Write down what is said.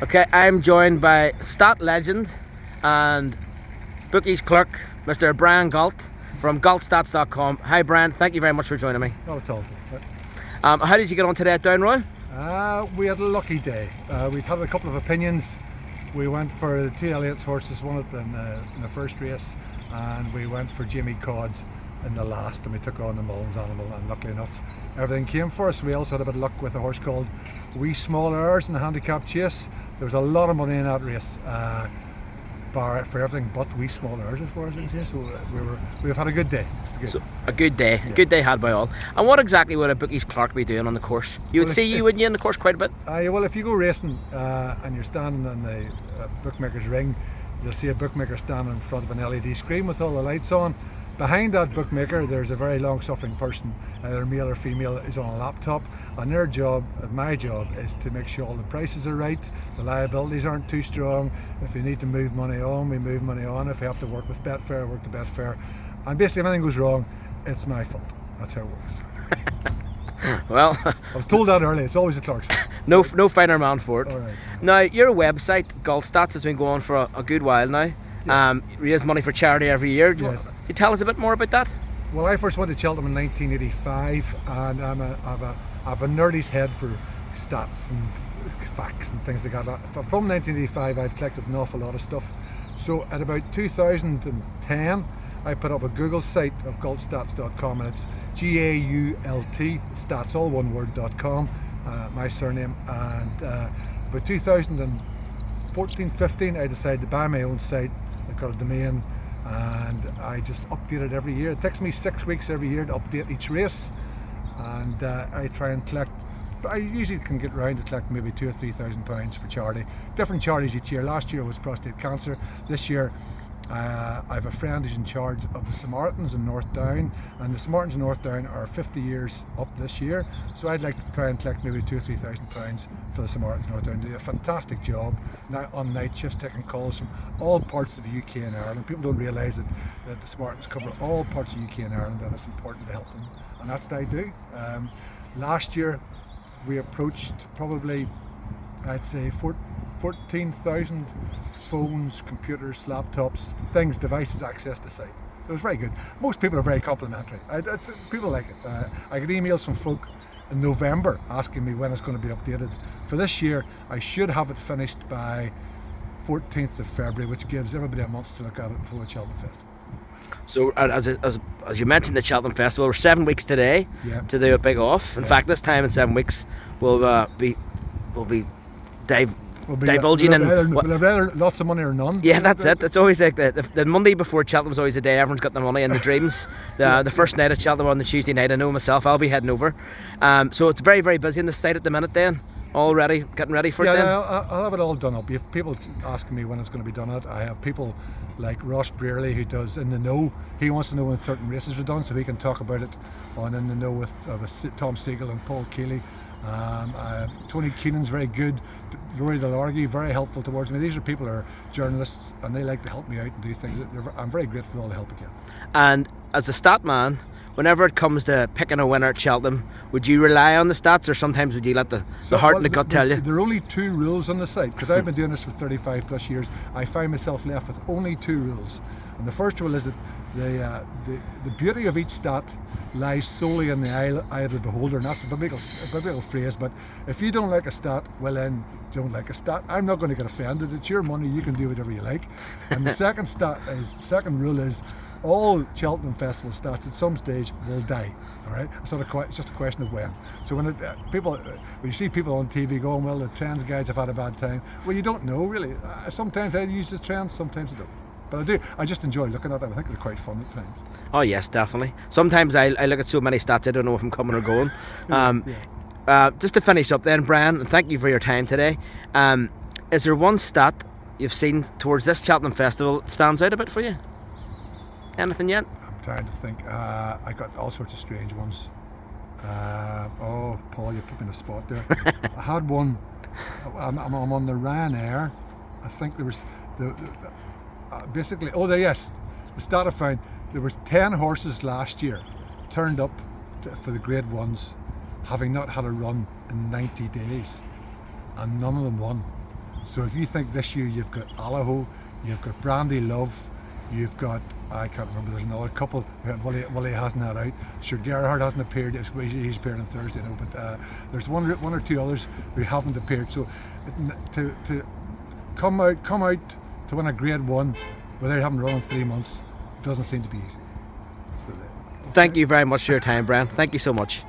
Okay, I'm joined by stat legend and bookies clerk, Mr. Bryan Gault from gaultstats.com. Hi Bryan, thank you very much for joining me. No, it's all good. How did you get on today at Downroyal? We had a lucky day. We've had a couple of opinions. We went for the two Elliott's horses, won it in the first race, and we went for Jamie Codd's in the last, and we took on the Mullins animal, and luckily enough everything came for us. We also had a bit of luck with a horse called Wee Small Heirs in the handicap chase. There was a lot of money in that race, bar for everything but Wee Small Heirs as far as I can see. So we've had a good day. So a good day, yes. A good day had by all. And what exactly would a bookie's clerk be doing on the course? You would wouldn't you, in the course quite a bit? Well, if you go racing and you're standing in the bookmaker's ring, you'll see a bookmaker standing in front of an LED screen with all the lights on. Behind that bookmaker there's a very long-suffering person, either male or female, is on a laptop, and their job, my job, is to make sure all the prices are right, the liabilities aren't too strong. If you need to move money on, we move money on. If you have to work with Betfair, work the Betfair. And basically if anything goes wrong, it's my fault. That's how it works. Well, I was told that earlier, it's always the clerk's fault. No finer man for it. All right. Now, your website, Gault Stats, has been going for a good while now. Yes. Raise money for charity every year. Can you tell us a bit more about that? Well, I first went to Cheltenham in 1985, and I have a nerdy's head for stats and facts and things like that. From 1985 I've collected an awful lot of stuff. So at about 2010 I put up a Google site of gaultstats.com, and it's GAULT stats, all one word, .com, my surname. And about 2014-15 I decided to buy my own site. I got a domain, and I just update it every year. It takes me 6 weeks every year to update each race, and I try and collect. I usually can get around to collect maybe £2,000 or £3,000 for charity. Different charities each year. Last year was prostate cancer. This year I have a friend who's in charge of the Samaritans in North Down, and the Samaritans in North Down are 50 years up this year, so I'd like to try and collect maybe £2,000 or £3,000 for the Samaritans in North Down. They do a fantastic job now on night shifts, taking calls from all parts of the UK and Ireland. People don't realise that the Samaritans cover all parts of the UK and Ireland, and it's important to help them, and that's what I do. Last year we approached probably, I'd say, 14,000 phones, computers, laptops, devices access the site. So it was very good. Most people are very complimentary. People like it. I get emails from folk in November asking me when it's going to be updated. For this year, I should have it finished by 14th of February, which gives everybody a month to look at it before the Cheltenham Festival. So as you mentioned, the Cheltenham Festival, we're 7 weeks today to do a big off. In fact, this time in 7 weeks we'll be divulging in either lots of money or none. Yeah, that's it. It's always like the Monday before Cheltenham's always the day everyone's got their money and the dreams. The first night at Cheltenham on the Tuesday night, I know myself, I'll be heading over. So it's very, very busy in the site at the minute then. All ready, getting ready for it then? Yeah, I'll have it all done up. You have people asking me when it's going to be done. I have people like Ross Brearley, who does In the Know. He wants to know when certain races are done so he can talk about it on In the Know with Tom Siegel and Paul Keeley. Tony Keenan's very good. Rory Delargy, very helpful towards me. These are people who are journalists, and they like to help me out and do things. I'm very grateful for all the help I get. And as a stat man, whenever it comes to picking a winner at Cheltenham, would you rely on the stats, or sometimes would you let the heart and the gut tell you? There are only 2 rules on the site, because I've been doing this for 35 plus years. I find myself left with only 2 rules, and the first rule is that the beauty of each stat lies solely in the eye of the beholder, and that's a biblical phrase. But if you don't like a stat, well then don't like a stat. I'm not going to get offended. It's your money, you can do whatever you like. And the second rule is all Cheltenham Festival stats at some stage will die. All right, it's just a question of when. So when you see people on TV going, well, the trends guys have had a bad time. Well, you don't know really. Sometimes I use the trends, sometimes I don't. But I do. I just enjoy looking at them. I think they're quite fun at times. Oh yes, definitely. Sometimes I look at so many stats I don't know if I'm coming or going. Just to finish up then, Bryan, and thank you for your time today. Is there one stat you've seen towards this Cheltenham Festival that stands out a bit for you? Anything yet? I'm trying to think. I got all sorts of strange ones. Paul, you put me in a spot there. I had one. I'm on the Ryanair. I think there was basically. Yes. The stat I found, there was 10 horses last year turned up for the Grade 1s having not had a run in 90 days, and none of them won. So if you think this year you've got Allaho, you've got Brandy Love, you've got, I can't remember, there's another couple, Willie hasn't had out, sure Gerhard hasn't appeared, he's appeared on Thursday now, but there's one or two others who haven't appeared. So to come out to win a Grade 1 without having run in 3 months doesn't seem to be easy. So, Thank you very much for your time, Bryan. Thank you so much.